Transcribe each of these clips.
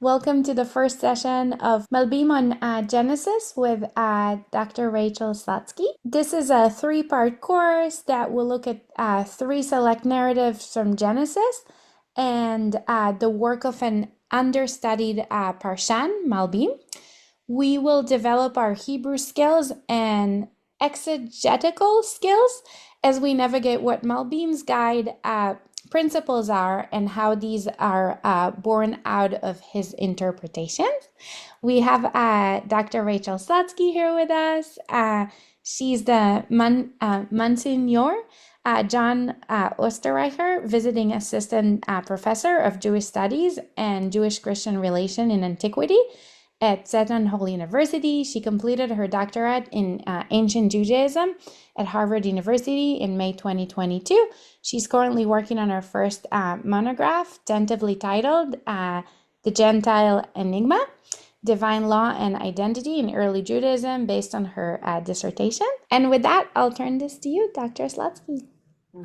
Welcome to the first session of Malbim on Genesis with Dr. Rachel Slutsky. This is a three-part course that will look at three select narratives from Genesis and the work of an understudied parshan, Malbim. We will develop our Hebrew skills and exegetical skills as we navigate what Malbim's guide principles are and how these are born out of his interpretations. We have Dr. Rachel Slutsky here with us. She's the Monsignor John Osterreicher, visiting assistant professor of Jewish studies and Jewish Christian relation in antiquity at Zeton Holy University. She completed her doctorate in ancient Judaism at Harvard University in May 2022. She's currently working on her first monograph, tentatively titled The Gentile Enigma, Divine Law and Identity in Early Judaism, based on her dissertation. And with that, I'll turn this to you, Dr. Slutsky.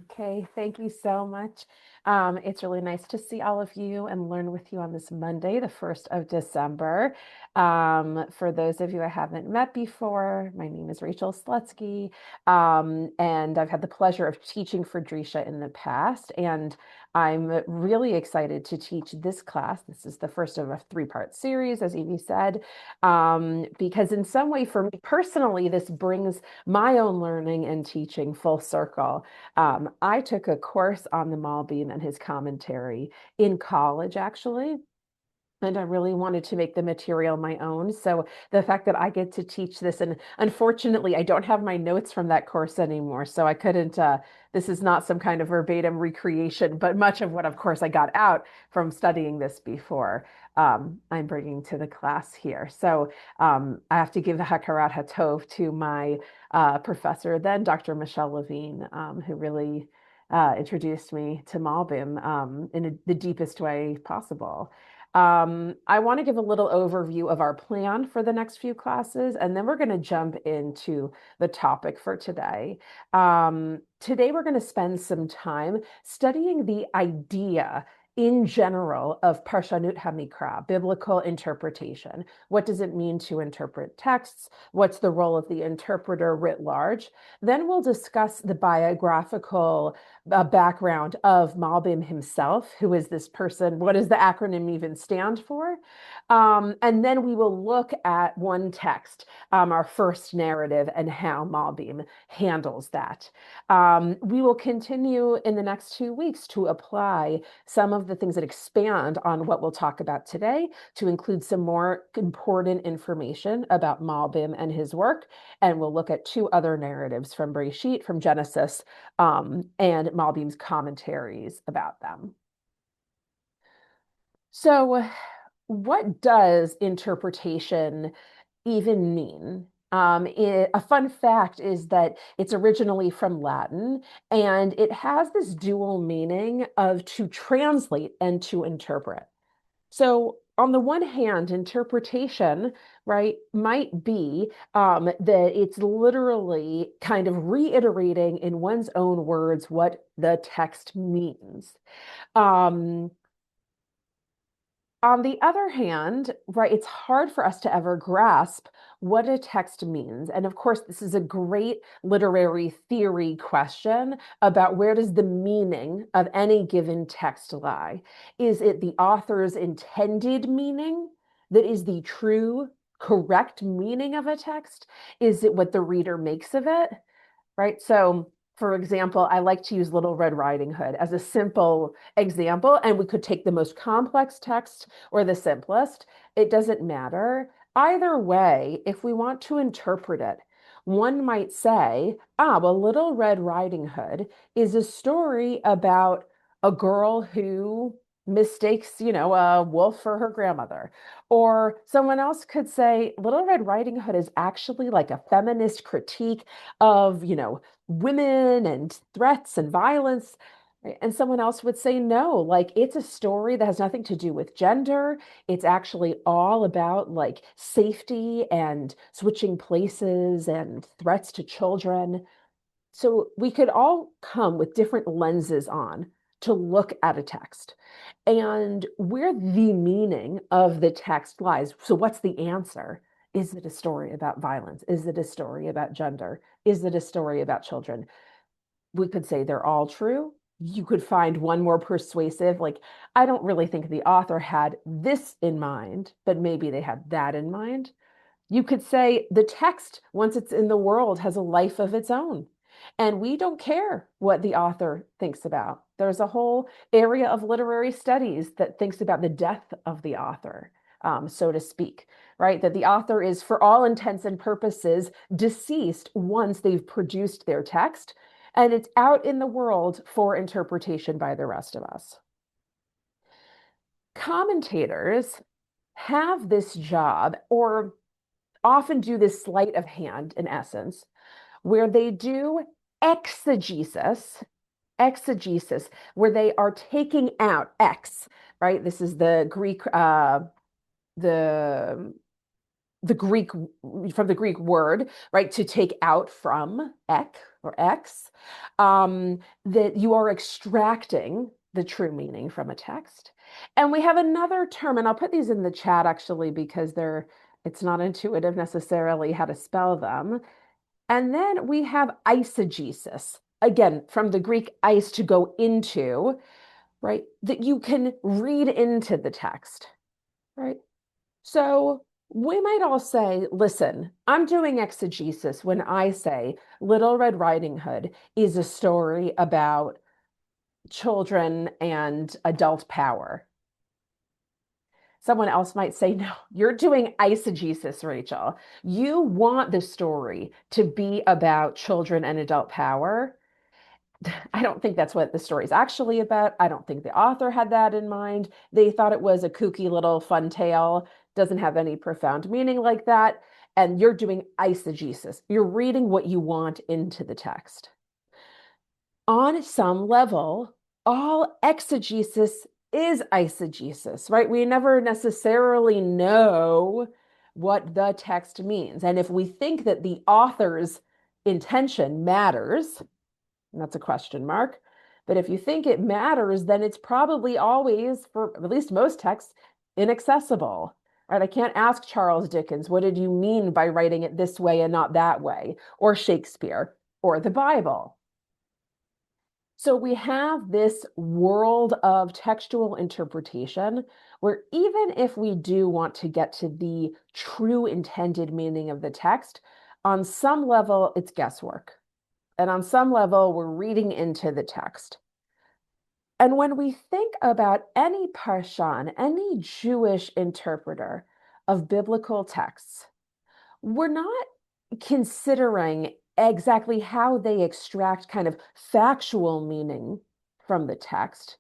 Okay, thank you so much. It's really nice to see all of you and learn with you on this Monday, the 1st of December. For those of you I haven't met before, my name is Rachel Slutsky, and I've had the pleasure of teaching for Drisha in the past, and I'm really excited to teach this class. This is the first of a three-part series, as Evie said, because in some way, for me personally, this brings my own learning and teaching full circle. I took a course on the Malbim and his commentary in college, actually. And I really wanted to make the material my own. So the fact that I get to teach this, and unfortunately, I don't have my notes from that course anymore. So I couldn't, this is not some kind of verbatim recreation, but much of what, of course, I got out from studying this before, I'm bringing to the class here. So I have to give the Hakarat Hatov to my professor, then Dr. Michelle Levine, who really introduced me to Malbim in the deepest way possible. I want to give a little overview of our plan for the next few classes, and then we're going to jump into the topic for today. Today, we're going to spend some time studying the idea in general of Parshanut HaMikra, biblical interpretation. What does it mean to interpret texts? What's the role of the interpreter writ large? Then we'll discuss the biographical background of Malbim himself. Who is this person? What does the acronym even stand for? And then we will look at one text, our first narrative, and how Malbim handles that. We will continue in the next 2 weeks to apply some of the things that expand on what we'll talk about today, to include some more important information about Malbim and his work. And we'll look at two other narratives from Bereshit, from Genesis, and Malbim's commentaries about them. So, what does interpretation even mean? A fun fact is that it's originally from Latin, and it has this dual meaning of to translate and to interpret. So, on the one hand, interpretation, right, might be that it's literally kind of reiterating in one's own words what the text means. Um, on the other hand, right, it's hard for us to ever grasp what a text means. And of course, this is a great literary theory question about where does the meaning of any given text lie? Is it the author's intended meaning that is the true, correct meaning of a text? Is it what the reader makes of it? Right? So, for example, I like to use Little Red Riding Hood as a simple example, and we could take the most complex text or the simplest. It doesn't matter. Either way, if we want to interpret it, one might say, well, Little Red Riding Hood is a story about a girl who mistakes, a wolf for her grandmother. Or someone else could say, Little Red Riding Hood is actually like a feminist critique of, women and threats and violence. Right? And someone else would say, no, like it's a story that has nothing to do with gender. It's actually all about like safety and switching places and threats to children. So we could all come with different lenses on to look at a text and where the meaning of the text lies. So, what's the answer? Is it a story about violence? Is it a story about gender? Is it a story about children? We could say they're all true. You could find one more persuasive, like, I don't really think the author had this in mind, but maybe they had that in mind. You could say the text, once it's in the world, has a life of its own. And we don't care what the author thinks about. There's a whole area of literary studies that thinks about the death of the author, so to speak, right? That the author is, for all intents and purposes, deceased once they've produced their text, and it's out in the world for interpretation by the rest of us. Commentators have this job, or often do this sleight of hand, in essence, where they do exegesis, where they are taking out X, right? This is the Greek, the the Greek from the Greek word, right, to take out from ek or X, that you are extracting the true meaning from a text. And we have another term, and I'll put these in the chat actually because it's not intuitive necessarily how to spell them. And then we have eisegesis, again, from the Greek eis, to go into, right, that you can read into the text, right? So we might all say, listen, I'm doing exegesis when I say Little Red Riding Hood is a story about children and adult power. Someone else might say, no, you're doing eisegesis, Rachel. You want the story to be about children and adult power. I don't think that's what the story's actually about. I don't think the author had that in mind. They thought it was a kooky little fun tale, doesn't have any profound meaning like that. And you're doing eisegesis. You're reading what you want into the text. On some level, all exegesis is eisegesis, right? We never necessarily know what the text means. And if we think that the author's intention matters, and that's a question mark. But if you think it matters, then it's probably always, for at least most texts, inaccessible. Right? I can't ask Charles Dickens, what did you mean by writing it this way and not that way? Or Shakespeare, or the Bible. So we have this world of textual interpretation where even if we do want to get to the true intended meaning of the text, on some level, it's guesswork. And on some level, we're reading into the text. And when we think about any parshan, any Jewish interpreter of biblical texts, we're not considering exactly how they extract kind of factual meaning from the text.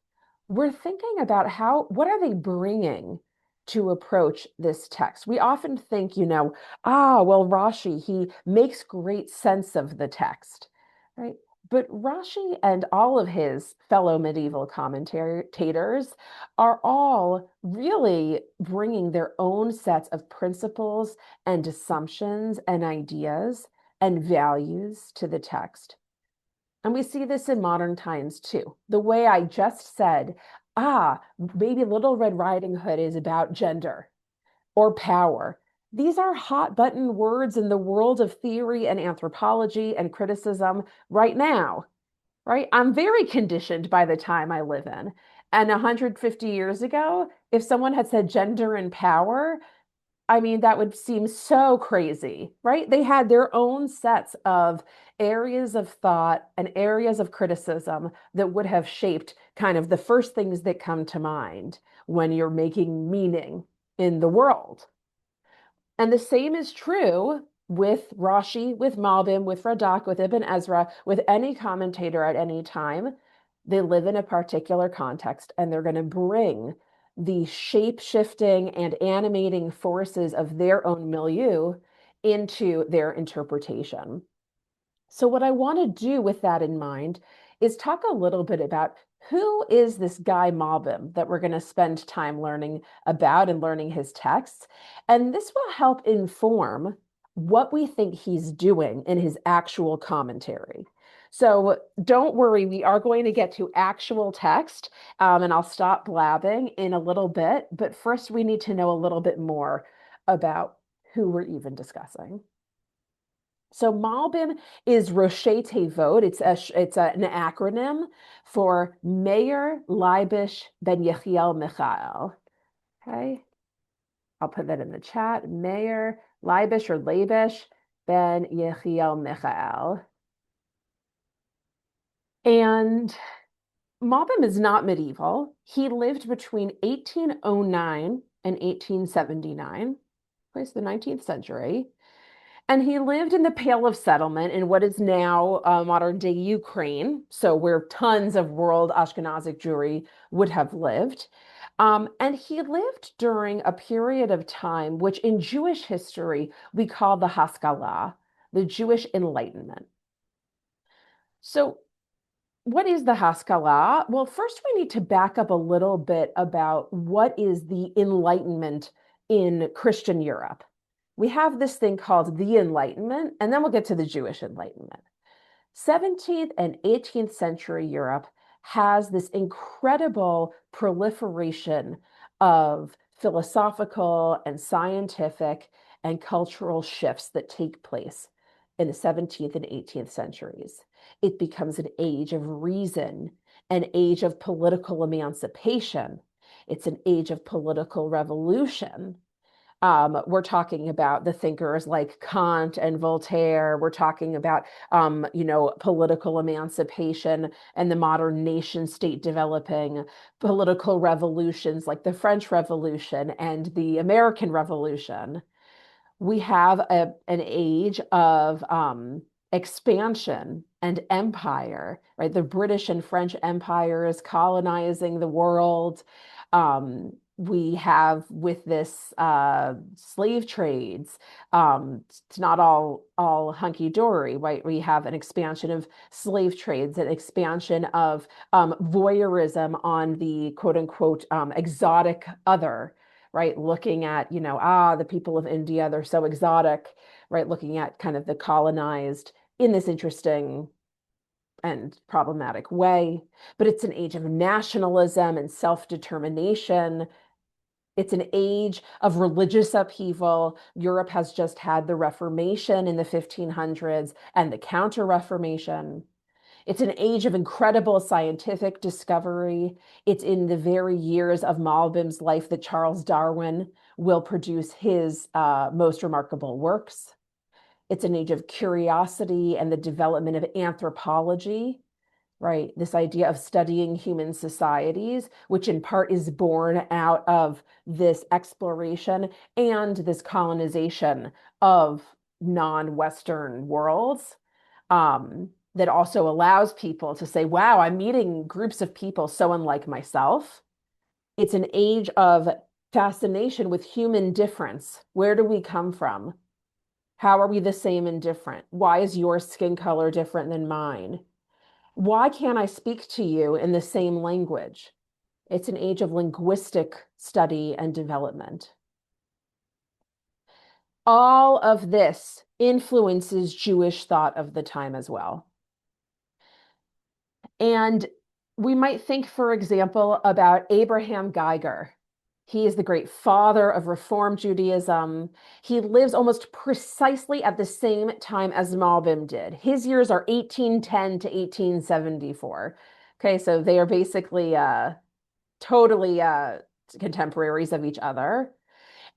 We're thinking about what are they bringing to approach this text? We often think, well, Rashi, he makes great sense of the text, right? But Rashi and all of his fellow medieval commentators are all really bringing their own sets of principles and assumptions and ideas and values to the text. And we see this in modern times too. The way I just said, maybe Little Red Riding Hood is about gender or power. These are hot button words in the world of theory and anthropology and criticism right now, right? I'm very conditioned by the time I live in. And 150 years ago, if someone had said gender and power, I mean, that would seem so crazy, right? They had their own sets of areas of thought and areas of criticism that would have shaped kind of the first things that come to mind when you're making meaning in the world. And the same is true with Rashi, with Malbim, with Radak, with Ibn Ezra, with any commentator at any time. They live in a particular context and they're going to bring the shape-shifting and animating forces of their own milieu into their interpretation. So what I want to do with that in mind is talk a little bit about who is this guy Malbim that we're going to spend time learning about and learning his texts. And this will help inform what we think he's doing in his actual commentary. So don't worry, we are going to get to actual text, and I'll stop blabbing in a little bit. But first, we need to know a little bit more about who we're even discussing. So Malbim is Roche Tevot. An acronym for Meir Leibish Ben Yechiel Michael. Okay, I'll put that in the chat. Meir Leibish or Leibish Ben Yechiel Michael. And Malbim is not medieval. He lived between 1809 and 1879, place the 19th century. And he lived in the Pale of Settlement in what is now modern day Ukraine, so where tons of world Ashkenazic Jewry would have lived. And he lived during a period of time which in Jewish history we call the Haskalah, the Jewish Enlightenment. So what is the Haskalah? Well, first we need to back up a little bit about what is the Enlightenment in Christian Europe. We have this thing called the Enlightenment, and then we'll get to the Jewish Enlightenment. 17th and 18th century Europe has this incredible proliferation of philosophical and scientific and cultural shifts that take place in the 17th and 18th centuries. It becomes an age of reason, an age of political emancipation. It's an age of political revolution. We're talking about the thinkers like Kant and Voltaire. We're talking about, political emancipation and the modern nation state developing, political revolutions like the French Revolution and the American Revolution. We have an age of expansion and empire, right? The British and French empires colonizing the world. We have with this slave trades. It's not all hunky dory, right? We have an expansion of slave trades, an expansion of voyeurism on the quote unquote exotic other, right? Looking at, the people of India, they're so exotic, right? Looking at kind of the colonized in this interesting and problematic way. But it's an age of nationalism and self-determination. It's an age of religious upheaval. Europe has just had the Reformation in the 1500s and the Counter-Reformation. It's an age of incredible scientific discovery. It's in the very years of Malbim's life that Charles Darwin will produce his most remarkable works. It's an age of curiosity and the development of anthropology, right? This idea of studying human societies, which in part is born out of this exploration and this colonization of non-Western worlds. That also allows people to say, wow, I'm meeting groups of people so unlike myself. It's an age of fascination with human difference. Where do we come from? How are we the same and different? Why is your skin color different than mine? Why can't I speak to you in the same language? It's an age of linguistic study and development. All of this influences Jewish thought of the time as well. And we might think, for example, about Abraham Geiger. He is the great father of Reform Judaism. He lives almost precisely at the same time as Malbim did. His years are 1810 to 1874. Okay, so they are basically totally contemporaries of each other.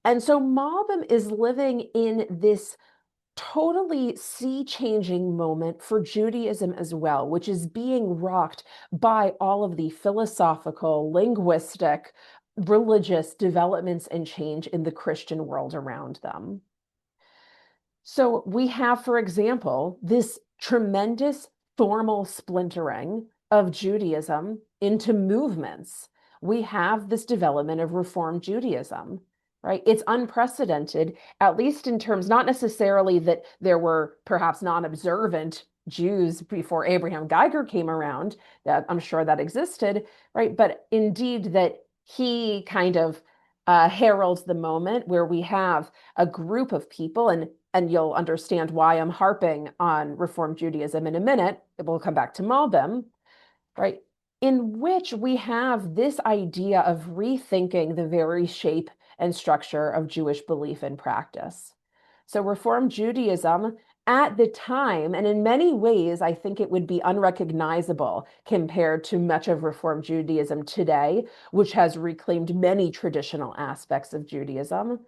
And so Malbim is living in this totally sea-changing moment for Judaism as well, which is being rocked by all of the philosophical, linguistic, religious developments and change in the Christian world around them. So we have, for example, this tremendous formal splintering of Judaism into movements. We have this development of Reform Judaism, right? It's unprecedented, at least in terms, not necessarily that there were perhaps non-observant Jews before Abraham Geiger came around, that I'm sure that existed, right? But indeed that he kind of heralds the moment where we have a group of people, and and you'll understand why I'm harping on Reform Judaism in a minute. We'll come back to Malbim, right? In which we have this idea of rethinking the very shape and structure of Jewish belief and practice. So Reform Judaism at the time, and in many ways, I think it would be unrecognizable compared to much of Reform Judaism today, which has reclaimed many traditional aspects of Judaism.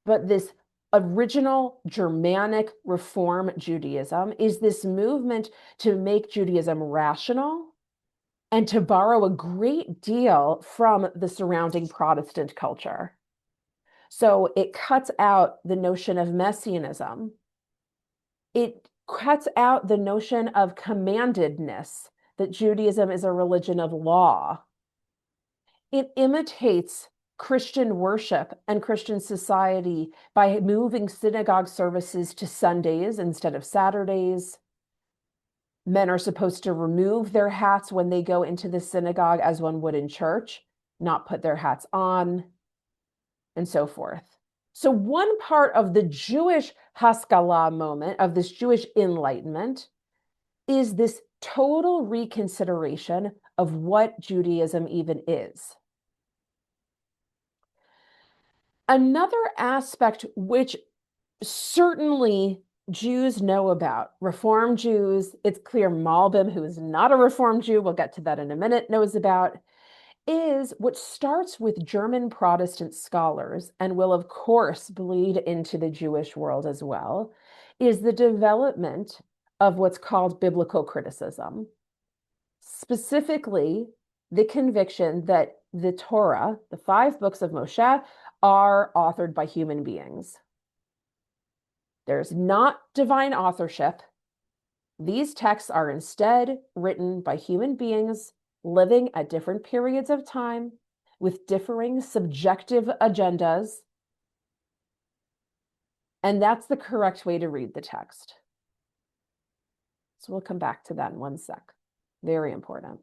But this original Germanic Reform Judaism is this movement to make Judaism rational and to borrow a great deal from the surrounding Protestant culture. So it cuts out the notion of messianism. It cuts out the notion of commandedness, that Judaism is a religion of law. It imitates Christian worship and Christian society by moving synagogue services to Sundays instead of Saturdays. Men are supposed to remove their hats when they go into the synagogue, as one would in church, not put their hats on, and so forth. So one part of the Jewish Haskalah moment, of this Jewish enlightenment, is this total reconsideration of what Judaism even is. Another aspect which certainly Jews know about, Reform Jews, it's clear Malbim, who is not a Reform Jew, we'll get to that in a minute, knows about, is what starts with German Protestant scholars and will, of course, bleed into the Jewish world as well, is the development of what's called biblical criticism. Specifically, the conviction that the Torah, the 5 books of Moshe, are authored by human beings. There's not divine authorship. These texts are instead written by human beings living at different periods of time with differing subjective agendas. And that's the correct way to read the text. So we'll come back to that in one sec. Very important.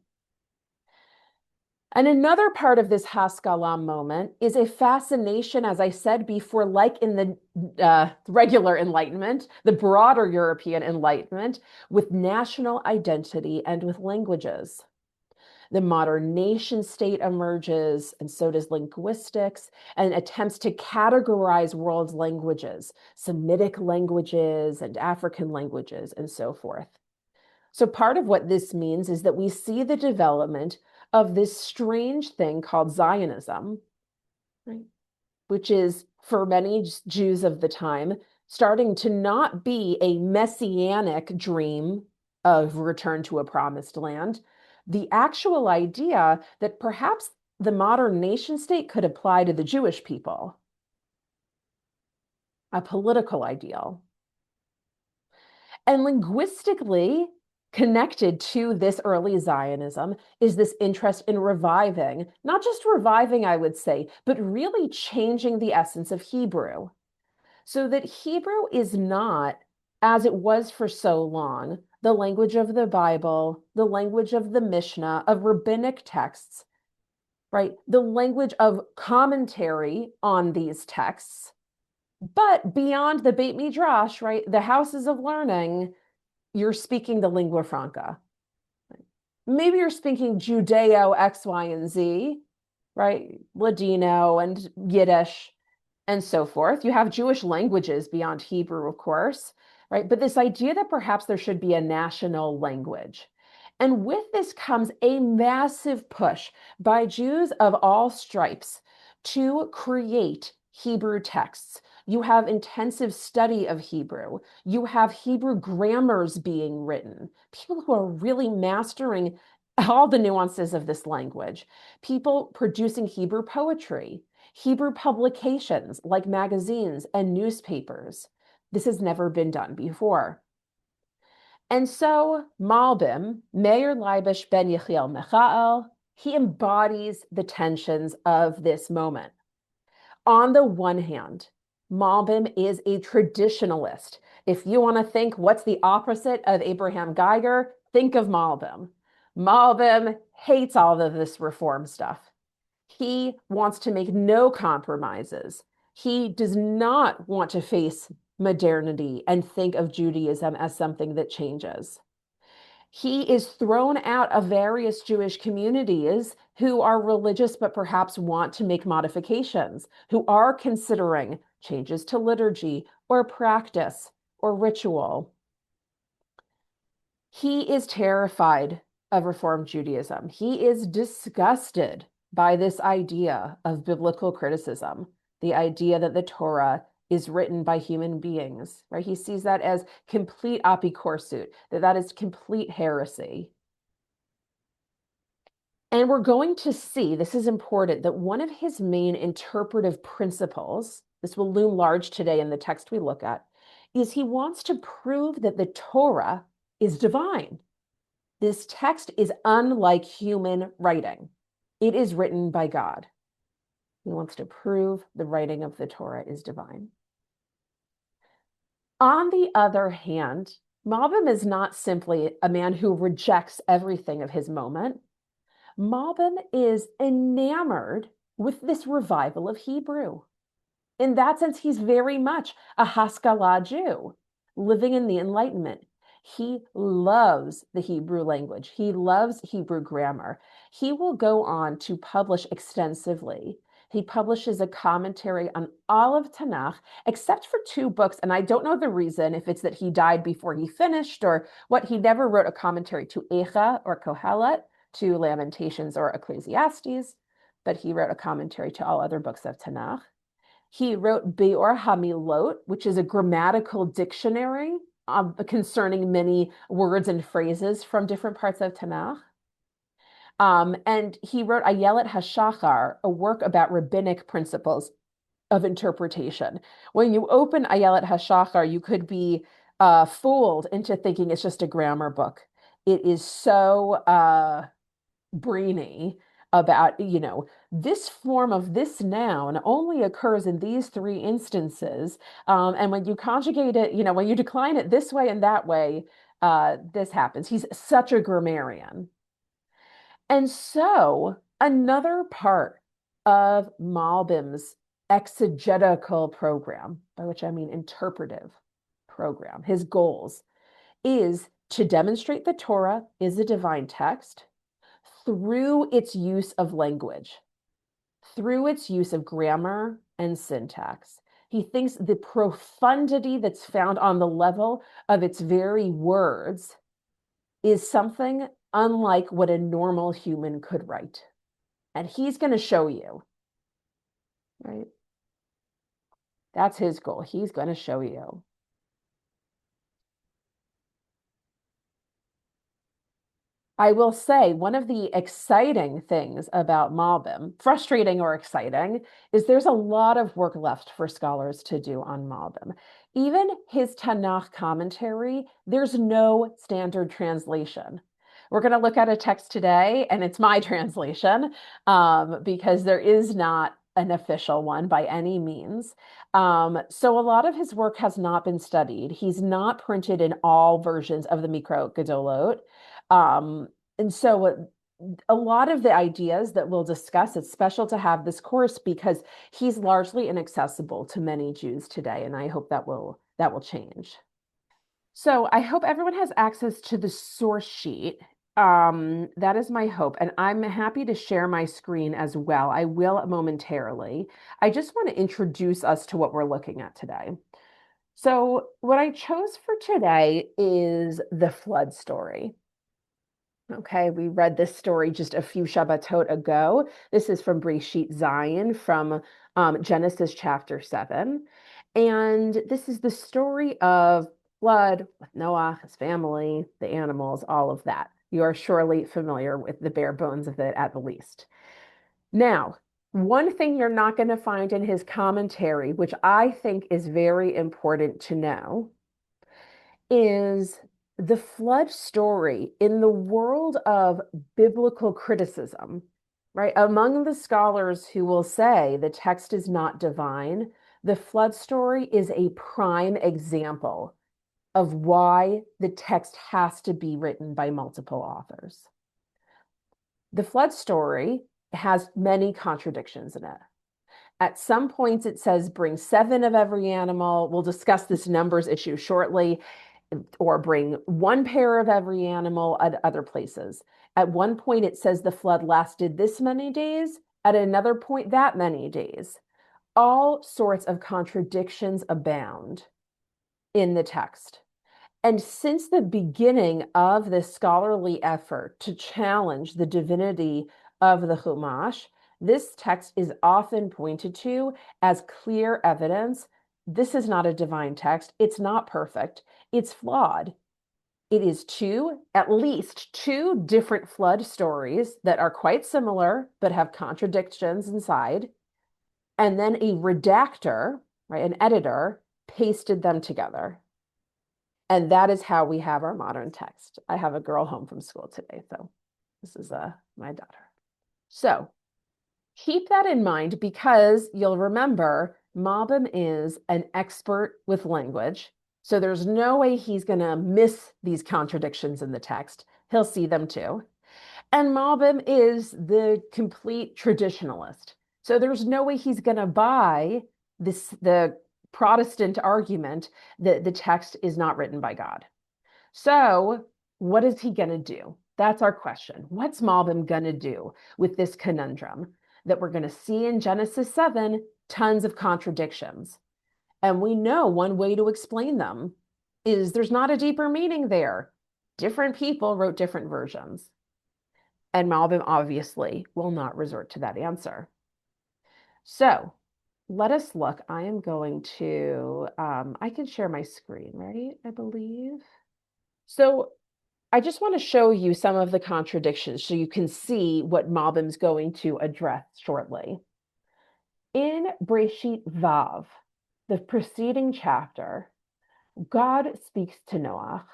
And another part of this Haskalah moment is a fascination, as I said before, like in the regular Enlightenment, the broader European Enlightenment, with national identity and with languages. The modern nation state emerges, and so does linguistics, and attempts to categorize world languages, Semitic languages and African languages, and so forth. So part of what this means is that we see the development of this strange thing called Zionism, right? Which is, for many Jews of the time, starting to not be a messianic dream of return to a promised land, the actual idea that perhaps the modern nation state could apply to the Jewish people, a political ideal. And linguistically connected to this early Zionism is this interest in reviving, not just reviving, I would say, but really changing the essence of Hebrew, so that Hebrew is not, as it was for so long, the language of the Bible, the language of the Mishnah, of rabbinic texts, right? The language of commentary on these texts. But beyond the Beit Midrash, right, the houses of learning, you're speaking the lingua franca. Maybe you're speaking Judeo X, Y, and Z, right? Ladino and Yiddish and so forth. You have Jewish languages beyond Hebrew, of course, right? But this idea that perhaps there should be a national language. And with this comes a massive push by Jews of all stripes to create Hebrew texts. You have intensive study of Hebrew. You have Hebrew grammars being written. People who are really mastering all the nuances of this language. People producing Hebrew poetry, Hebrew publications like magazines and newspapers. This has never been done before. And so Malbim, Meir Leibish ben Yechiel Michael, he embodies the tensions of this moment. On the one hand, Malbim is a traditionalist. If you want to think what's the opposite of Abraham Geiger, think of Malbim. Malbim hates all of this reform stuff. He wants to make no compromises. He does not want to face modernity and think of Judaism as something that changes. He is thrown out of various Jewish communities who are religious but perhaps want to make modifications, who are considering changes to liturgy or practice or ritual. He is terrified of Reform Judaism. He is disgusted by this idea of biblical criticism, the idea that the Torah is written by human beings, right? He sees that as complete apikorsut, that is complete heresy. And we're going to see, this is important, that one of his main interpretive principles, this will loom large today in the text we look at, is he wants to prove that the Torah is divine. This text is unlike human writing. It is written by God. He wants to prove the writing of the Torah is divine. On the other hand, Malbim is not simply a man who rejects everything of his moment. Malbim is enamored with this revival of Hebrew. In that sense, he's very much a Haskalah Jew living in the Enlightenment. He loves the Hebrew language. He loves Hebrew grammar. He will go on to publish extensively. He publishes a commentary on all of Tanakh, except for two books. And I don't know the reason, if it's that he died before he finished or what. He never wrote a commentary to Eicha or Kohelet, to Lamentations or Ecclesiastes, but he wrote a commentary to all other books of Tanakh. He wrote Beor Hamilot, which is a grammatical dictionary concerning many words and phrases from different parts of Tanakh. And he wrote Ayelet HaShachar, a work about rabbinic principles of interpretation. When you open Ayelet HaShachar, you could be fooled into thinking it's just a grammar book. It is so brainy about, this form of this noun only occurs in these three instances. And when you conjugate it, when you decline it this way and that way, this happens. He's such a grammarian. And so another part of Malbim's exegetical program, by which I mean interpretive program, his goals, is to demonstrate the Torah is a divine text through its use of language, through its use of grammar and syntax. He thinks the profundity that's found on the level of its very words is something unlike what a normal human could write. And he's going to show you, right? That's his goal. He's going to show you. I will say one of the exciting things about Malbim, frustrating or exciting, is there's a lot of work left for scholars to do on Malbim. Even his Tanakh commentary, there's no standard translation. We're going to look at a text today, and it's my translation, because there is not an official one by any means. So a lot of his work has not been studied. He's not printed in all versions of the Mikra Gedolot. And so a lot of the ideas that we'll discuss, it's special to have this course because he's largely inaccessible to many Jews today, and I hope that will change. So I hope everyone has access to the source sheet. That is my hope, and I'm happy to share my screen as well. I will momentarily. I just want to introduce us to what we're looking at today. So what I chose for today is the flood story. Okay, we read this story just a few Shabbatot ago. This is from Breshit Zion, from Genesis chapter 7. And this is the story of flood with Noah, his family, the animals, all of that. You are surely familiar with the bare bones of it at the least. Now, one thing you're not going to find in his commentary, which I think is very important to know, is the flood story in the world of biblical criticism, right? Among the scholars who will say the text is not divine, the flood story is a prime example of why the text has to be written by multiple authors. The flood story has many contradictions in it. At some points, it says bring 7 of every animal. We'll discuss this numbers issue shortly, or bring 1 pair of every animal at other places. At one point, it says the flood lasted this many days. At another point, that many days. All sorts of contradictions abound in the text. And since the beginning of this scholarly effort to challenge the divinity of the Chumash, this text is often pointed to as clear evidence. This is not a divine text. It's not perfect. It's flawed. It is at least two different flood stories that are quite similar, but have contradictions inside. And then a redactor, right, an editor, pasted them together. And that is how we have our modern text. I have a girl home from school today, so this is my daughter. So keep that in mind, because you'll remember Malbim is an expert with language. So there's no way he's going to miss these contradictions in the text. He'll see them too. And Malbim is the complete traditionalist. So there's no way he's going to buy the Protestant argument that the text is not written by God. So what is he going to do? That's our question. What's Malbim going to do with this conundrum that we're going to see in Genesis 7, tons of contradictions? And we know one way to explain them is there's not a deeper meaning there. Different people wrote different versions. And Malbim obviously will not resort to that answer. So let us look. I am going to, I can share my screen, right? I believe. So I just want to show you some of the contradictions so you can see what Malbim's going to address shortly. In Breshit Vav, the preceding chapter, God speaks to Noah.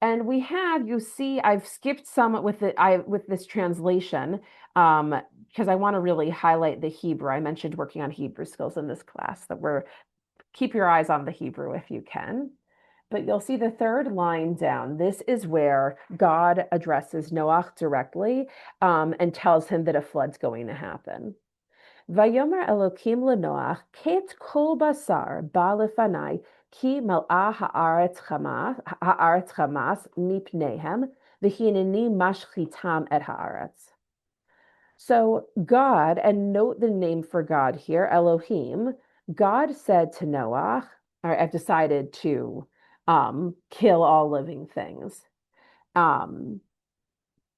And we have, you see, I've skipped some with this translation because I want to really highlight the Hebrew. I mentioned working on Hebrew skills in this class, keep your eyes on the Hebrew if you can. But you'll see the third line down. This is where God addresses Noah directly and tells him that a flood's going to happen. Vayomer Elokim leNoach, ket kol basar ba lefanai, ki mal'a ha'aretz chamas mipnehem, v'hineni mashchitam et ha'aretz. So God, and note the name for God here, Elohim, God said to Noah, all right, I've decided to kill all living things.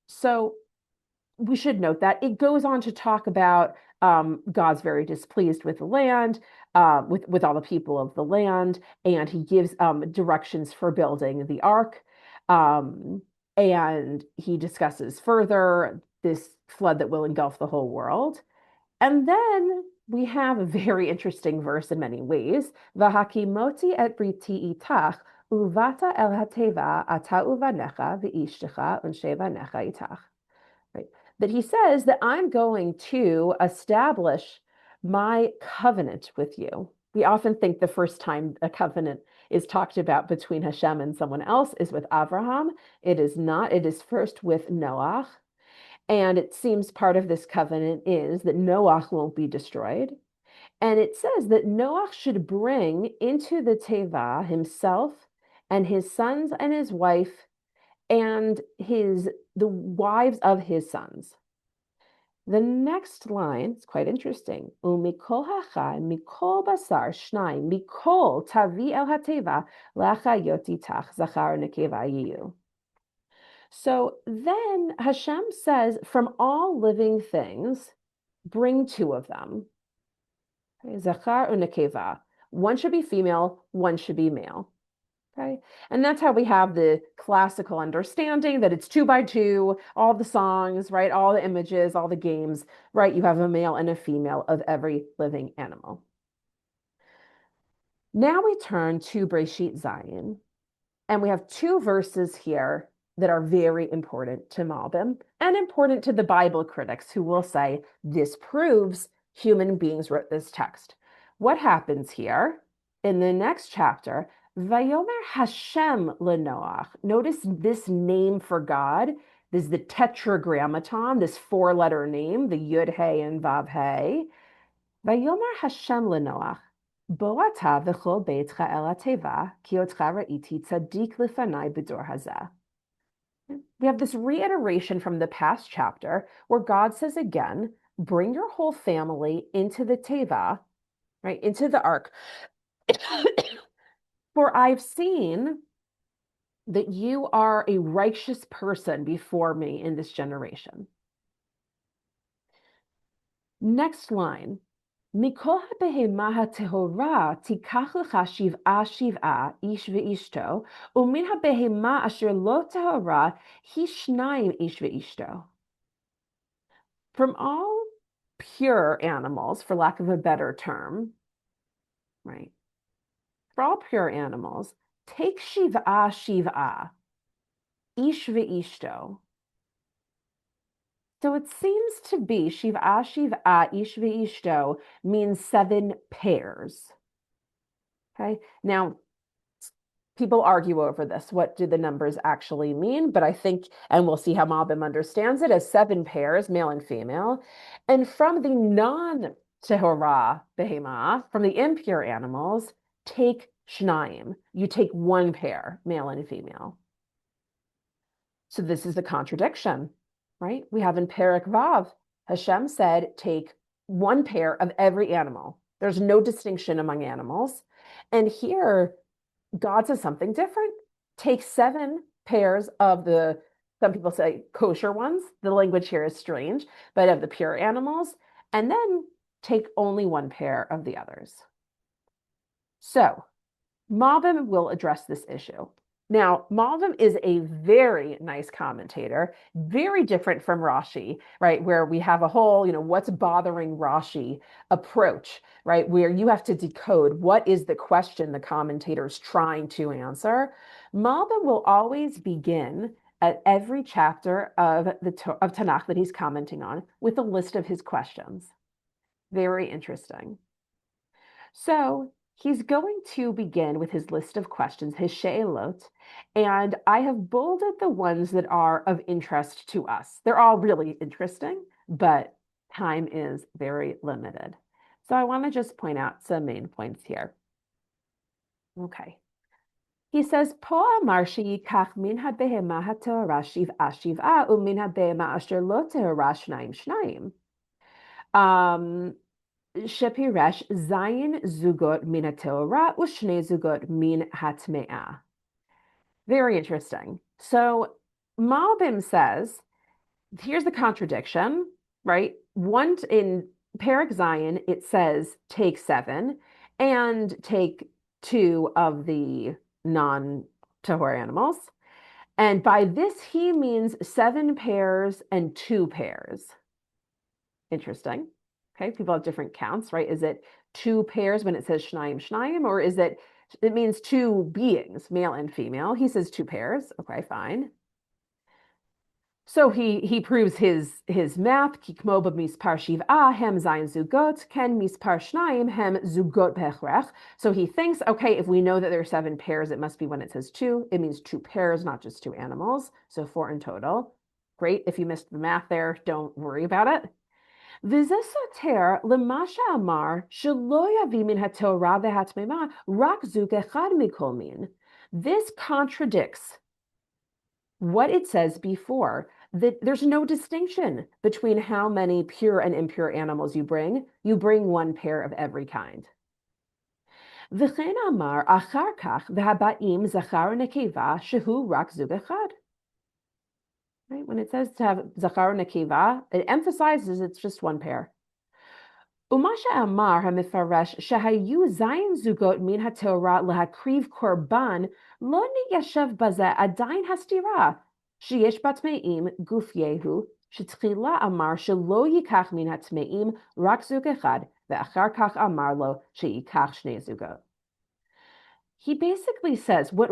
So we should note that it goes on to talk about God's very displeased with the land, with all the people of the land, and he gives directions for building the ark. And he discusses further this flood that will engulf the whole world. And then we have a very interesting verse in many ways. V'hakimoti et briti itach, uvata el hateva ata uvanecha v'ishtecha unshevanecha itach. Right? That he says that I'm going to establish my covenant with you. We often think the first time a covenant is talked about between Hashem and someone else is with Abraham. It is not. It is first with Noah. And it seems part of this covenant is that Noah won't be destroyed. And it says that Noah should bring into the teva himself and his sons and his wife and the wives of his sons. The next line is quite interesting. Umikol hachai, mikol basar, shnai, mikol tavi el hateva, lachayot itach, zachar nekeva yiyu. So then Hashem says, from all living things, bring 2 of them. Zachar unekeva. One should be female, one should be male. Okay. And that's how we have the classical understanding that it's 2 by 2, all the songs, right? All the images, all the games, right? You have a male and a female of every living animal. Now we turn to Breshit Zion, and we have 2 verses here that are very important to Malbim and important to the Bible critics who will say this proves human beings wrote this text. What happens here in the next chapter? Vayomer Hashem leNoach. Notice this name for God. This is the tetragrammaton, this 4-letter name, the Yud He and Vav He. Vayomar Hashem lenoach, bo ata v'chol beitcha el hateva, ki otcha ra'iti tzadik lefanai b'dor hazeh. We have this reiteration from the past chapter where God says again, bring your whole family into the teva, right, into the ark. For I've seen that you are a righteous person before me in this generation. Next line. מכל הבהמה הטהורה תיקח לך שבעה שבעה איש ואשתו, ומן הבהמה אשר לא טהורה היא שניים איש ואשתו. From all pure animals, for lack of a better term, right? For all pure animals, take shiv'a shiv'a, ish ve'ishto. So it seems to be shiv'a shiv'a, ish ve'ishto means 7 pairs. Okay, now people argue over this. What do the numbers actually mean? But I think, and we'll see how Malbim understands it, as 7 pairs, male and female. And from the non-tehora behema, from the impure animals, take shnayim. You take 1 pair, male and female. So this is a contradiction, right? We have in Perek Vav, Hashem said, take 1 pair of every animal. There's no distinction among animals. And here, God says something different. Take 7 pairs of the, some people say kosher ones. The language here is strange, but of the pure animals, and then take only 1 pair of the others. So Malbim will address this issue. Now, Malbim is a very nice commentator, very different from Rashi, right? Where we have a whole, what's bothering Rashi approach, right? Where you have to decode what is the question the commentator is trying to answer. Malbim will always begin at every chapter of Tanakh that he's commenting on with a list of his questions. Very interesting. So he's going to begin with his list of questions, his she'elot, and I have bolded the ones that are of interest to us. They're all really interesting, but time is very limited. So I want to just point out some main points here. Okay. He says, Po amar sheyikach min habehema hatorah shiv'a shiv'a umin habehema asher lo tehorah shnayim shnayim. Shepiresh zayin zugot min hatorah ushne zugot min hatme'ah. Very interesting. So Malbim says, here's the contradiction, right? One in Perek Zayin, it says take 7 and take 2 of the non-tahor animals. And by this, he means 7 pairs and 2 pairs. Interesting. Okay, people have different counts, right? Is it 2 pairs when it says shnayim shnayim, or is it means 2 beings, male and female? He says 2 pairs. Okay, fine. So he proves his math. Kikmo b'mispar shiv'a hem zayin zugot ken mispar shnayim hem zugot b'echrech. So he thinks, okay, if we know that there are 7 pairs, it must be when it says 2. It means 2 pairs, not just 2 animals. So 4 in total. Great. If you missed the math there, don't worry about it. וזה סותר למה שאמר שלא יביא מן התורה והטמאה רק זוג אחד מכל מין. This contradicts what it says before, that there's no distinction between how many pure and impure animals you bring. You bring 1 pair of every kind. וכן אמר אחר כך והבאים זכר ונקבה שהוא רק זוג אחד. Right? When it says to have zachar nekeva, it emphasizes it's just 1 pair. ומה שאמר המפרש שהיו זין זוגות מן התורה להקריב קורבן, לא ניישב בזה עדיין הסתירה, שיש בטמאים גופייהו, שתחילה אמר שלא ייקח מן הטמאים רק זוג אחד, ואחר כך אמר לו שייקח 2 זוגות. He basically says what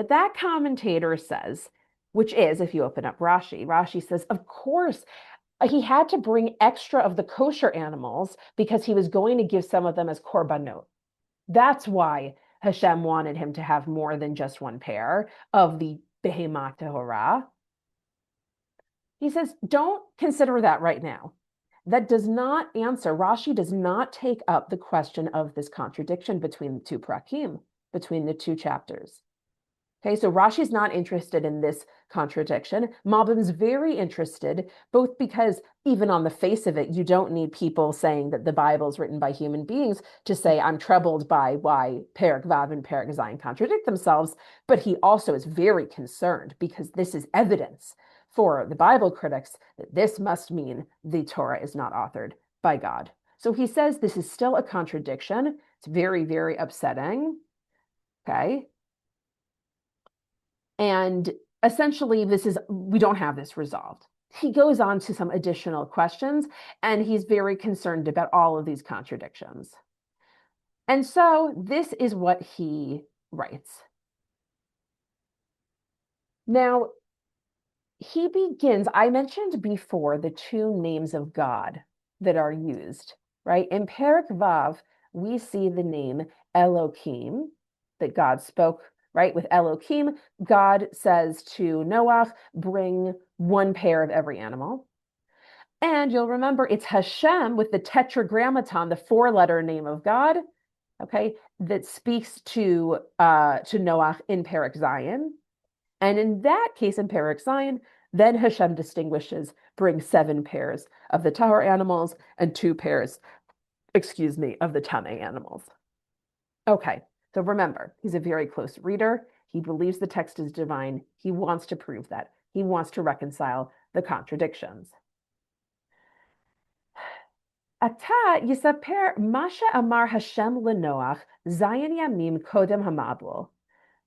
that commentator says, which is, if you open up Rashi says, of course, he had to bring extra of the kosher animals because he was going to give some of them as korbanot. That's why Hashem wanted him to have more than just 1 pair of the behemah tehorah. He says, don't consider that right now. that does not answer, Rashi does not take up the question of this contradiction between the two prakim, between the two chapters. Okay, so Rashi's not interested in this contradiction. Malbim's very interested, both because even on the face of it, you don't need people saying that the Bible is written by human beings to say, I'm troubled by why Perek Vav and Perek Zayin contradict themselves. But he also is very concerned because this is evidence for the Bible critics that this must mean the Torah is not authored by God. So he says this is still a contradiction. It's very, very upsetting. Okay. And essentially, we don't have this resolved. He goes on to some additional questions, and he's very concerned about all of these contradictions. And so this is what he writes. Now, he begins, I mentioned before the two names of God that are used, right? In Perek Vav, we see the name Elohim, that God spoke, right? With Elohim, God says to Noah, bring one pair of every animal. And you'll remember it's Hashem with the tetragrammaton, the four-letter name of God, okay, that speaks to Noah in Perek Zayin. And in that case, in Perek Zayin, then Hashem distinguishes, bring 7 pairs of the tahor animals and 2 pairs, of the tameh animals. Okay, so remember, he's a very close reader. He believes the text is divine. He wants to prove that. He wants to reconcile the contradictions. Ata yisaper masha amar Hashem lenoach zayin yamim kodem hamabul.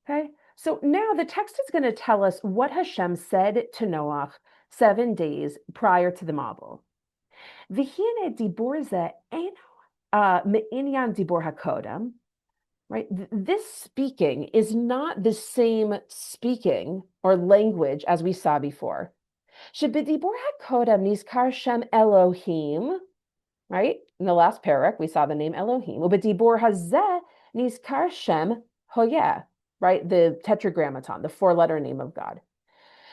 Okay, so now the text is going to tell us what Hashem said to Noach 7 days prior to the Mabul. V'hine dibur ze ein me'inyan dibur hakodem. Right, this speaking is not the same speaking or language as we saw before. Shebedibur hakodem nizkar Shem Elohim. Right, in the last parak we saw the name Elohim. Ubedibur hazeh nizkar Shem Hoyeh. Right, the tetragrammaton, the 4-letter name of God.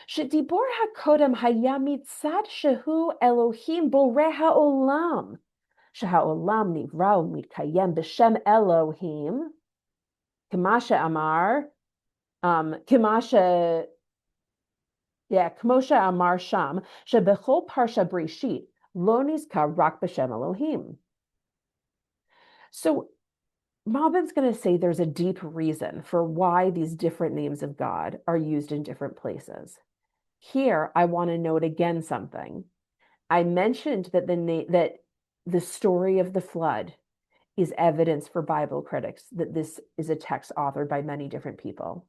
Shedibur hakodem haya mitzad shehu Elohim boreh haolam. Shehaolam nivrau mitkayem b'shem Elohim. Kamasha amar, Kamasha, Kmosha amar sham, shebechol parsha breshit, lo nizkar rak b'shem Elohim. So Malbim's going to say there's a deep reason for why these different names of God are used in different places. Here, I want to note again something. I mentioned that the story of the flood is evidence for Bible critics that this is a text authored by many different people.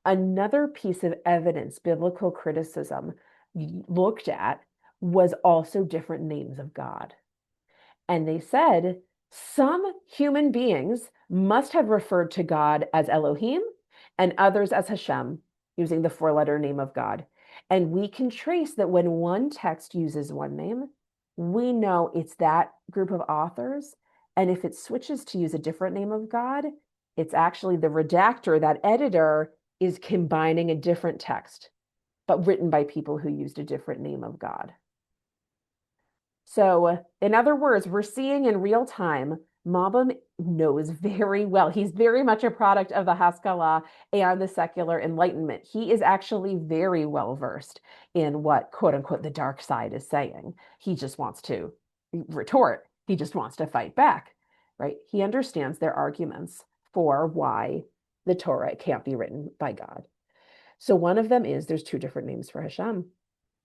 Another piece of evidence biblical criticism looked at was also different names of God. And they said some human beings must have referred to God as Elohim and others as Hashem, using the 4-letter name of God. And we can trace that when one text uses one name, we know it's that group of authors. And if it switches to use a different name of God, it's actually the redactor, that editor, is combining a different text, but written by people who used a different name of God. So, in other words, we're seeing in real time, Malbim knows very well. He's very much a product of the Haskalah and the secular enlightenment. He is actually very well versed in what, quote unquote, the dark side is saying. He just wants to retort. He just wants to fight back, right? He understands their arguments for why the Torah can't be written by God. So one of them is there's 2 different names for Hashem.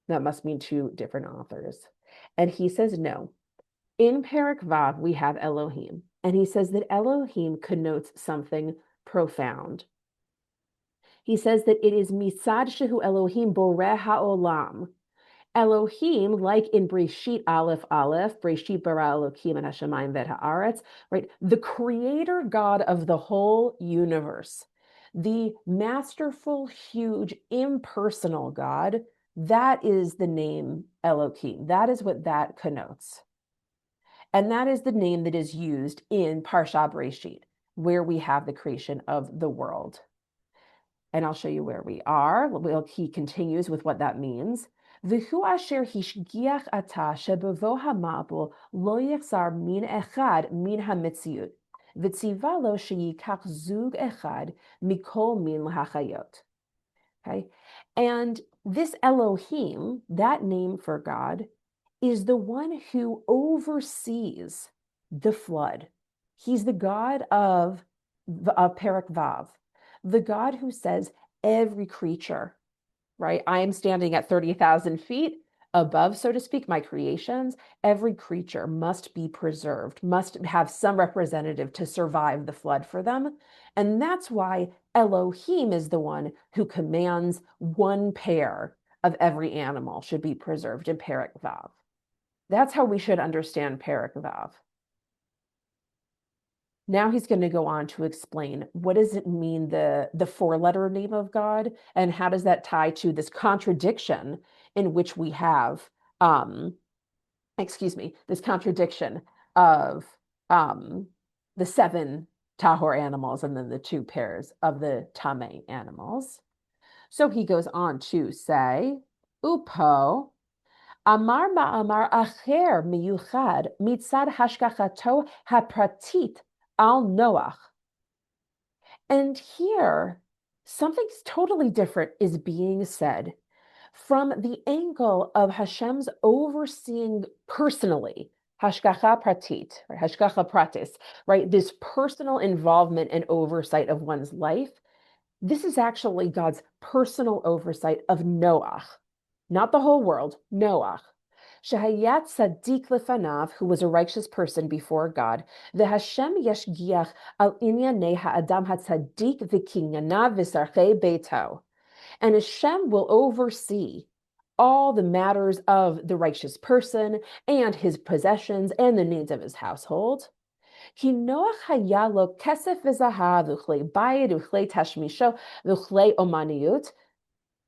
That must mean 2 different authors. And he says no. In Perek Vav, we have Elohim. And he says that Elohim connotes something profound. He says that it is Misad Shehu Elohim Boreh HaOlam. Elohim, like in Breshit Aleph Aleph, Breshit bara Elohim and Hashemayim vet haaretz, right? The creator God of the whole universe, the masterful, huge, impersonal God, that is the name Elohim. That is what that connotes. And that is the name that is used in Parsha Breshit, where we have the creation of the world. And I'll show you where we are. He continues with what that means. והוא אשר השגיח עתה שבבוא המבול לא יחסר מין אחד מן המציאות, וציווה לו שייקח זוג אחד מכל מין להחיות. Okay? And this Elohim, that name for God, is the one who oversees the flood. He's the God of Perek Vav, the God who says every creature, right? I am standing at 30,000 feet above, so to speak, my creations. Every creature must be preserved, must have some representative to survive the flood for them. And that's why Elohim is the one who commands one pair of every animal should be preserved in Perek Vav. That's how we should understand Perek Vav. Now he's going to go on to explain what does it mean, the four-letter name of God, and how does that tie to this contradiction in which we have, this contradiction of the seven tahor animals and then the two pairs of the tameh animals. So he goes on to say, Upo, Amar ma'amar acher miyuchad mitzad hashgachato hapratit al Noach. And here, something totally different is being said from the angle of Hashem's overseeing personally, hashgacha pratit, or hashgacha pratis, right? This personal involvement and oversight of one's life. This is actually God's personal oversight of Noach, not the whole world, Noach. Shehayat Tzaddik lefanav, who was a righteous person before God, the Hashem yashgiach al inyanei ha'adam hatzaddik v'kinyanav v'sarchei beito. And Hashem will oversee all the matters of the righteous person and his possessions and the needs of his household. כי נוח היה לו כסף וזהב וכלי בית וכלי תשמישו וכלי אומניות,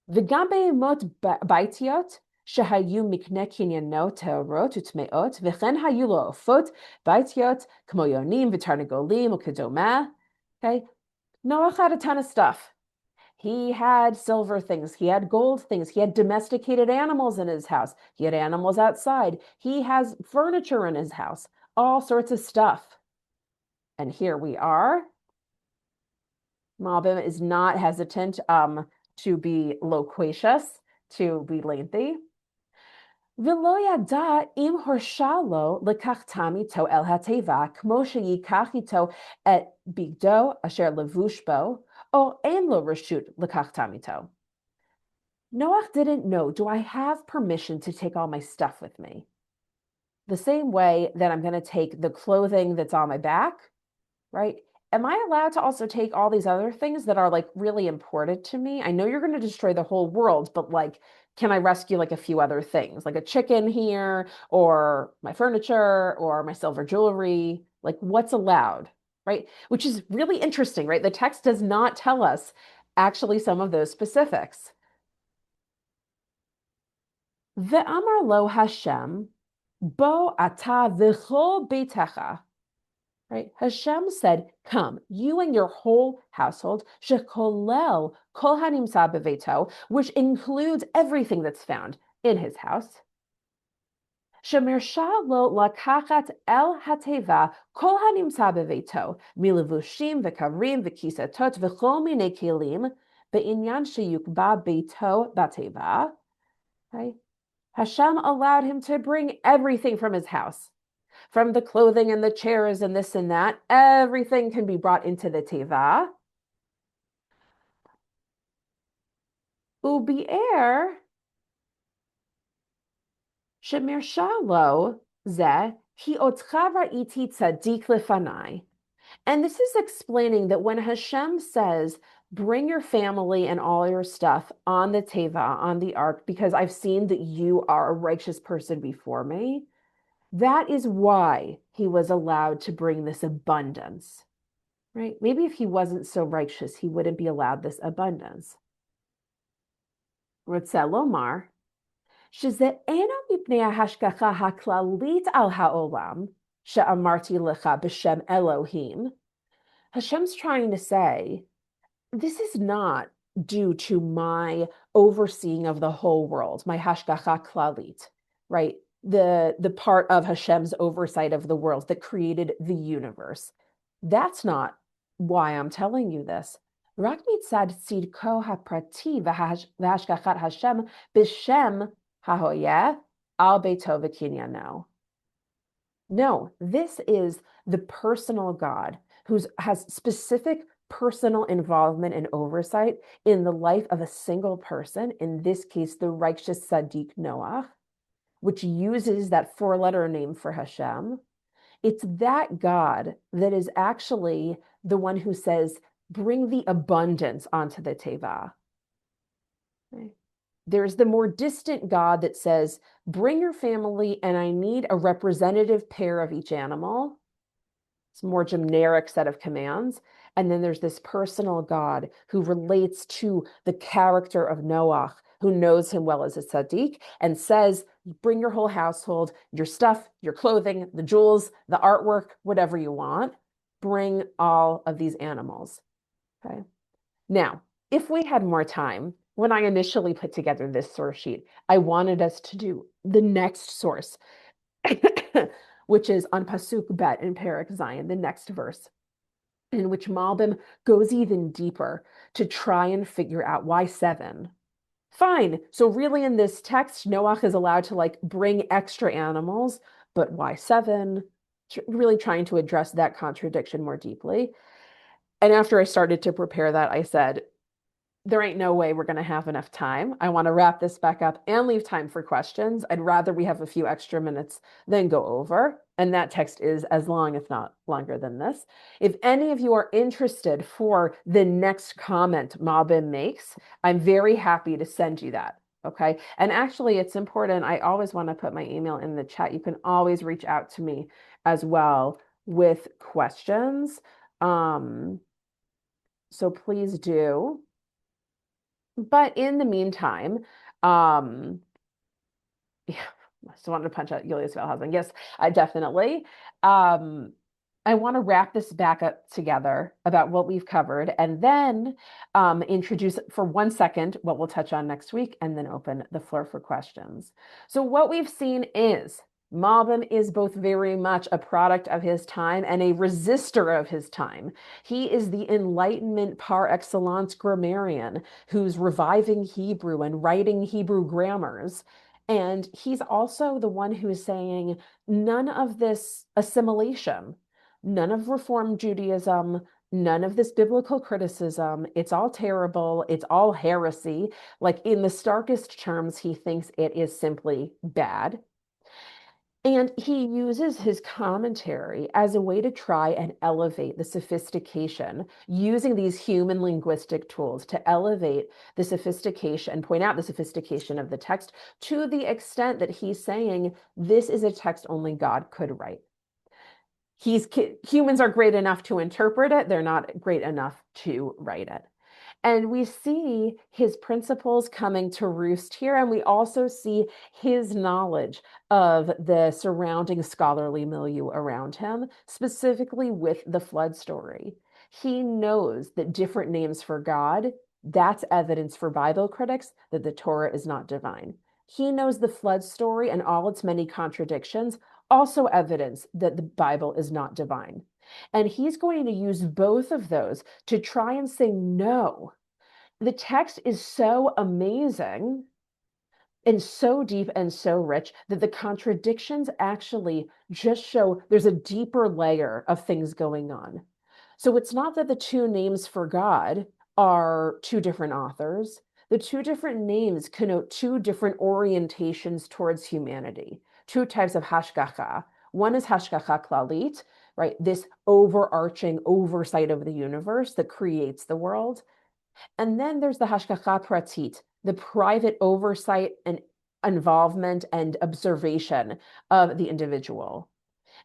וגם בהמות ביתיות שהיו מקנה קניינו טהורות וטמאות, וכן היו לו עופות ביתיות כמו יונים ותרנגולים וכדומה. Okay? Noach had a ton of stuff. He had silver things, he had gold things, he had domesticated animals in his house, he had animals outside, he has furniture in his house, all sorts of stuff. And here we are. Malbim is not hesitant to be loquacious, to be lengthy. ולא ידע אם הרשה לו לקחתם איתו אל התיבה, כמו שייקח איתו את בגדו אשר לבוש בו, או אין לו רשות לקחתם איתו. Noach didn't know, do I have permission to take all my stuff with me? The same way that I'm going to take the clothing that's on my back, right? Am I allowed to also take all these other things that are like really important to me? I know you're going to destroy the whole world, but like, can I rescue like a few other things, like a chicken here, or my furniture, or my silver jewelry? Like, what's allowed, right? Which is really interesting, right? The text does not tell us actually some of those specifics. Ve'amar lo Hashem, bo ata v'chol beitecha. Right? Hashem said, come, you and your whole household, shekolel kol hanimsa beveto, which includes everything that's found in his house. Shemersha lo lakachat el hateva kol hanimsa beveto, milevushim v'kavrim v'kisatot v'chol minei kelim, be'inyan sheyukba beito bateva. Right? Hashem allowed him to bring everything from his house. From the clothing and the chairs and this and that, everything can be brought into the teva. Ubi'er shemir shalo ze ki otcha ra'iti tzaddik lefanai. And this is explaining that when Hashem says, bring your family and all your stuff on the teva, on the ark, because I've seen that you are a righteous person before me, that is why he was allowed to bring this abundance, right? Maybe if he wasn't so righteous, he wouldn't be allowed this abundance. Rotzeh lomar, שזה אינו מפני ההשגחה הכללית על העולם, שאמרתי לך בשם Elohim. Hashem's trying to say, this is not due to my overseeing of the whole world, my hashgacha klalit, right? The part of Hashem's oversight of the world that created the universe. That's not why I'm telling you this. Rak mitzad tzidko haprati v'hashgachat Hashem b'shem hahoyeh al beito v'kinyano. No, this is the personal God who has specific personal involvement and oversight in the life of a single person, in this case, the righteous Sadiq Noah, which uses that four-letter name for Hashem. It's that God that is actually the one who says, bring the abundance onto the teva. Okay. There's the more distant God that says, bring your family, and I need a representative pair of each animal. It's a more generic set of commands. And then there's this personal God who relates to the character of Noah, who knows him well as a tzaddik, and says, bring your whole household, your stuff, your clothing, the jewels, the artwork, whatever you want. Bring all of these animals. Okay. Now, if we had more time, when I initially put together this source sheet, I wanted us to do the next source, which is on Pasuk Bet in Perek Zion, the next verse, in which Malbim goes even deeper to try and figure out why 7. Fine. So really in this text, Noach is allowed to like bring extra animals, but why 7? Really trying to address that contradiction more deeply. And after I started to prepare that, I said, there ain't no way we're going to have enough time. I want to wrap this back up and leave time for questions. I'd rather we have a few extra minutes than go over. And that text is as long, if not longer than this. If any of you are interested for the next comment Malbim makes, I'm very happy to send you that. Okay. And actually, it's important. I always want to put my email in the chat. You can always reach out to me as well with questions. So please do. But in the meantime, yeah, I still wanted to punch out Julius Wellhausen. Yes, I definitely. I want to wrap this back up together about what we've covered and then introduce for 1 second what we'll touch on next week and then open the floor for questions. So what we've seen is Malbim is both very much a product of his time and a resistor of his time. He is the Enlightenment par excellence grammarian who's reviving Hebrew and writing Hebrew grammars. And he's also the one who is saying none of this assimilation, none of Reform Judaism, none of this biblical criticism, it's all terrible, it's all heresy. Like in the starkest terms, he thinks it is simply bad. And he uses his commentary as a way to try and elevate the sophistication, using these human linguistic tools to elevate the sophistication and point out the sophistication of the text to the extent that he's saying this is a text only God could write. Humans are great enough to interpret it, they're not great enough to write it. And we see his principles coming to roost here. And we also see his knowledge of the surrounding scholarly milieu around him, specifically with the flood story. He knows that different names for God, that's evidence for Bible critics that the Torah is not divine. He knows the flood story and all its many contradictions, also evidence that the Bible is not divine. And he's going to use both of those to try and say, no, the text is so amazing and so deep and so rich that the contradictions actually just show there's a deeper layer of things going on. So it's not that the two names for God are two different authors. The two different names connote two different orientations towards humanity, two types of hashgacha. One is hashgacha klalit, right? This overarching oversight of the universe that creates the world. And then there's the hashgacha pratit, the private oversight and involvement and observation of the individual.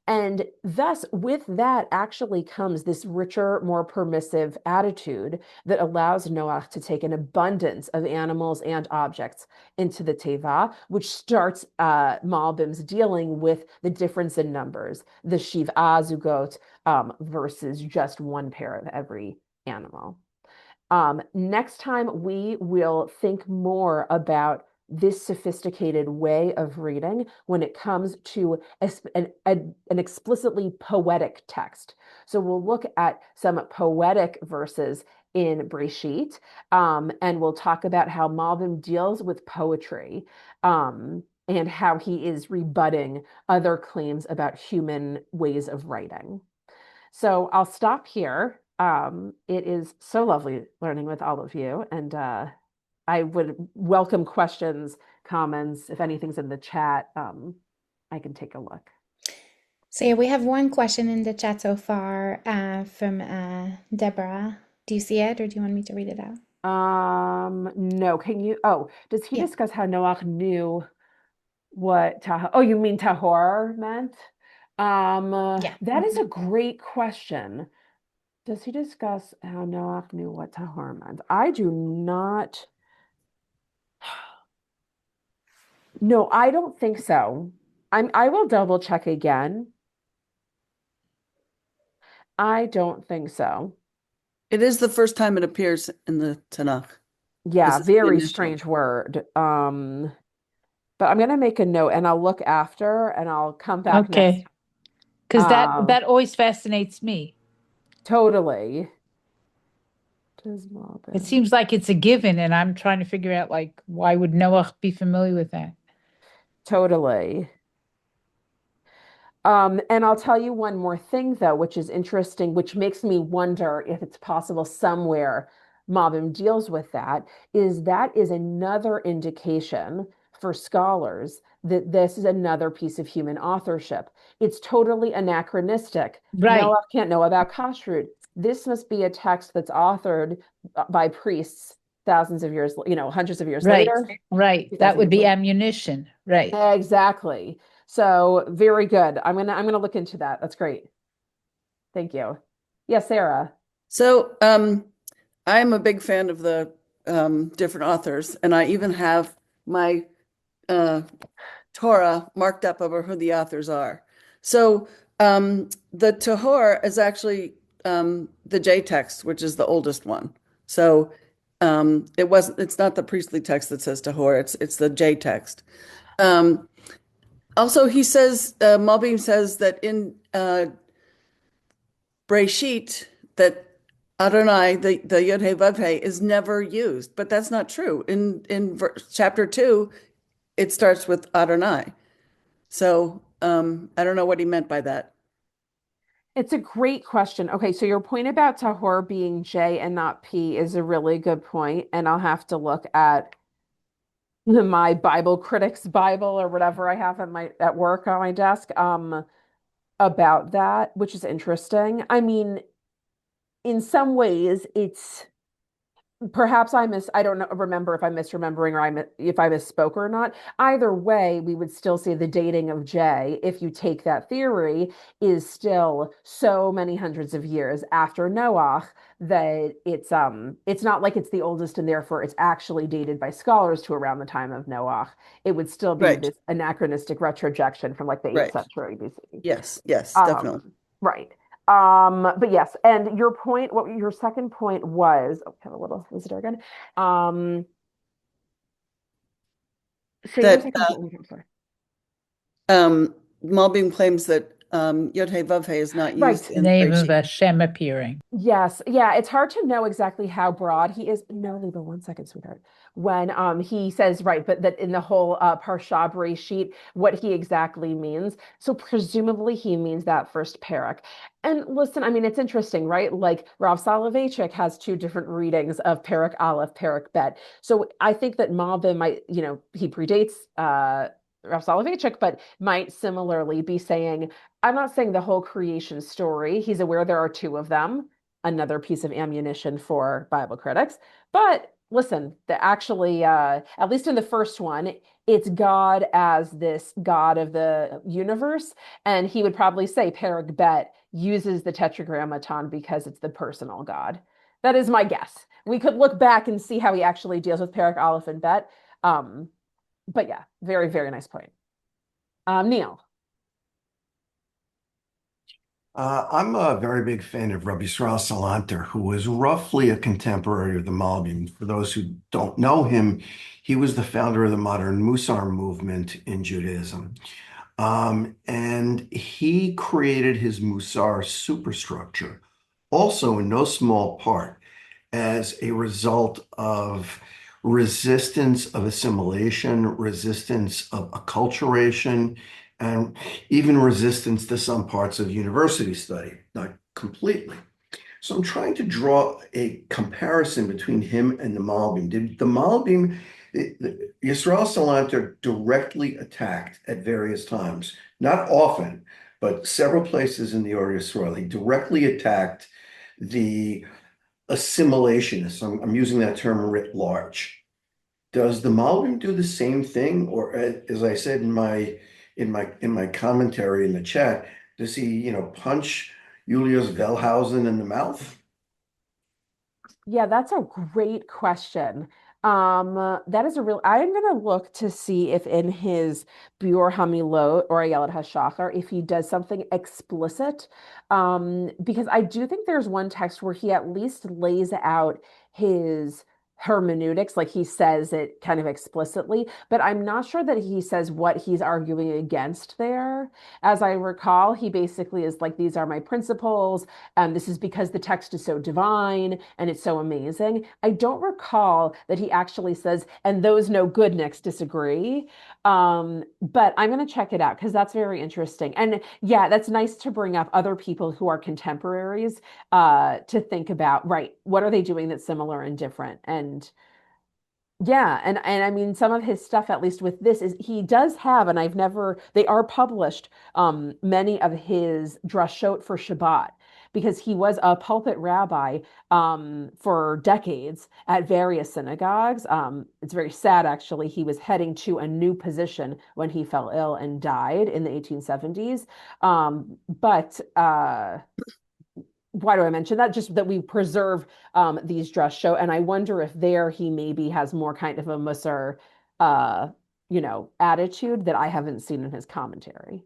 And thus, with that actually comes this richer, more permissive attitude that allows Noach to take an abundance of animals and objects into the teva, which starts Malbim's dealing with the difference in numbers, the shiv'ah zugot versus just one pair of every animal. Next time, we will think more about this sophisticated way of reading when it comes to an explicitly poetic text. So we'll look at some poetic verses in Breshit, and we'll talk about how Malbim deals with poetry, and how he is rebutting other claims about human ways of writing. So I'll stop here. It is so lovely learning with all of you, and I would welcome questions, comments. If anything's in the chat, I can take a look. So yeah, we have one question in the chat so far from Deborah. Do you see it, or do you want me to read it out? No, can you? Oh, does he Yeah, discuss how Noach knew what Tahor? Oh, you mean Tahor meant? yeah. That is a great question. Does he discuss how Noach knew what Tahor meant? I do not. No, I don't think so. I will double check again. I don't think so. It is the first time it appears in the Tanakh. Yeah, This is the very initial. strange word. But I'm gonna make a note and I'll look after and I'll come back next. Okay, because that always fascinates me. Totally. Does It Malbim. seems like it's a given, and I'm trying to figure out like why would Noah be familiar with that? Totally. And I'll tell you one more thing, though, which is interesting, which makes me wonder if it's possible somewhere Malbim deals with that, is that is another indication for scholars that this is another piece of human authorship. It's totally anachronistic. Right, Noah can't know about kashrut. This must be a text that's authored by priests thousands of years, hundreds of years right, later, right. That 2,000 would years be later. ammunition. Right. Exactly. So very good. I'm gonna look into that. That's great. Thank you. Yes, Sarah. So I'm a big fan of the different authors, and I even have my uh, Torah marked up over who the authors are. So the Tahor is actually the J text, which is the oldest one. So it's not the priestly text that says Tahor, it's the J text. Um, Also, he says, Malbim says that in Breshit, that Adonai, the Yod He Vav He, is never used, but that's not true. In chapter 2, it starts with Adonai. So I don't know what he meant by that. It's a great question. Okay, so your point about Tahor being J and not P is a really good point, and I'll have to look at my Bible critics Bible or whatever I have at work on my desk about that, which is interesting. I mean, in some ways, it's perhaps I don't know, remember if I'm misremembering or if I misspoke or not. Either way, we would still say the dating of J, if you take that theory, is still so many hundreds of years after Noah that it's not like it's the oldest and therefore it's actually dated by scholars to around the time of Noah. It would still be Right, this anachronistic retrojection from like the 8th right. century BC. Yes, yes, definitely. Right. But yes, and your point, what your second point was, oh, we have a little visitor again. Um, say your That second point. I'm sorry. Malbim claims that Yod He Vav He is not used Right. The in name of Breshit. Hashem appearing. Yes, yeah, it's hard to know exactly how broad he is. No, Leba, 1 second, sweetheart. When he says right, but that in the whole parsha sheet, what he exactly means. So presumably he means that first parak. And listen, I mean, it's interesting, right? Like Rav Soloveitchik has two different readings of parak aleph, parak bet. So I think that Malbim might, he predates Rav Soloveitchik, but might similarly be saying, I'm not saying the whole creation story. He's aware there are two of them, another piece of ammunition for Bible critics. But listen, at least in the first one, it's God as this God of the universe. And he would probably say Perek Bet uses the tetragrammaton because it's the personal God. That is my guess. We could look back and see how he actually deals with Perek Aleph and Bet. Um, but yeah, very, very nice point. Neil. I'm a very big fan of Rabbi Yisrael Salanter, who was roughly a contemporary of the Malbim. For those who don't know him, he was the founder of the modern Musar movement in Judaism. And he created his Musar superstructure, also in no small part as a result of resistance of assimilation, resistance of acculturation, and even resistance to some parts of university study, not completely. So I'm trying to draw a comparison between him and the Malbim. Did the Malbim, Yisrael Salanter directly attacked at various times, not often, but several places in the Or Yisrael, he directly attacked the assimilationists. I'm using that term writ large. Does the Malbim do the same thing, or as I said in my commentary in the chat, does he punch Julius Wellhausen in the mouth? Yeah, that's a great question. That is a real, I'm gonna look to see if in his Biur Hamilot or Ayelet HaShachar, if he does something explicit. Because I do think there's one text where he at least lays out his hermeneutics, like he says it kind of explicitly, but I'm not sure that he says what he's arguing against there. As I recall, he basically is like, these are my principles. This is because the text is so divine and it's so amazing. I don't recall that he actually says, and those no goodniks disagree. But I'm going to check it out because that's very interesting. And yeah, that's nice to bring up other people who are contemporaries to think about, right, what are they doing that's similar and different? And yeah, and I mean some of his stuff, at least with this, is he does have, and I've never, they are published, many of his drashot for Shabbat, because he was a pulpit rabbi for decades at various synagogues. It's very sad, actually. He was heading to a new position when he fell ill and died in the 1870s. But why do I mention that? Just that we preserve these dress show, and I wonder if there he maybe has more kind of a Musar, uh, attitude that I haven't seen in his commentary.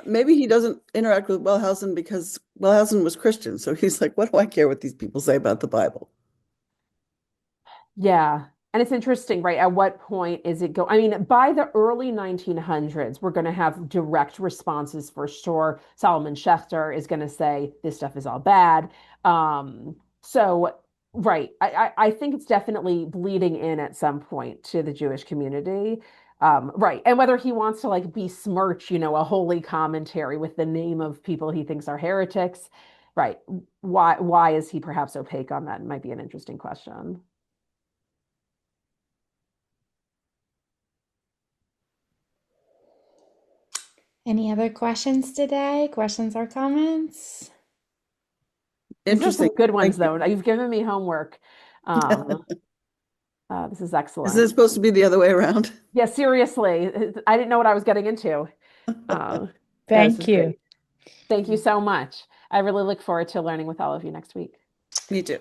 Maybe he doesn't interact with Wellhausen because Wellhausen was Christian. So he's like, what do I care what these people say about the Bible? Yeah. And it's interesting, right? At what point is it go? I mean, by the early 1900s, we're going to have direct responses for sure. Solomon Schechter is going to say this stuff is all bad. So, right. I think it's definitely bleeding in at some point to the Jewish community. Right. And whether he wants to like besmirch, a holy commentary with the name of people he thinks are heretics, right. Why is he perhaps opaque on that? It might be an interesting question. Any other questions today? Questions or comments? These are some Interesting. good ones, Thank you. though. You've given me homework. Um, this is Isn't it excellent. supposed to be the other way around? Yeah, seriously, I didn't know what I was getting into. Uh, this Thank is you. great. Thank you so much. I really look forward to learning with all of you next week. Me too.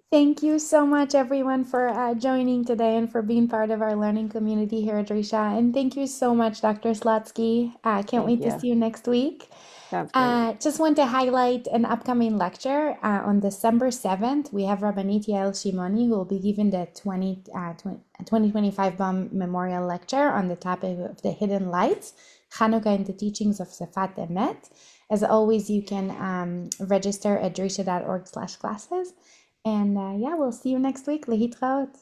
Thank you so much, everyone, for joining today and for being part of our learning community here at Risha. And thank you so much, Dr. Slutsky. Can't Thank wait to you. see you next week. Sounds great. Just want to highlight an upcoming lecture on December 7th. We have Rabbanit Yael Shimoni who will be giving the 2025 Bomb Memorial Lecture on the topic of the hidden lights, Hanukkah and the teachings of Sefat Emet. As always, you can register at drisha.org/classes. And yeah, we'll see you next week. Lehitraot.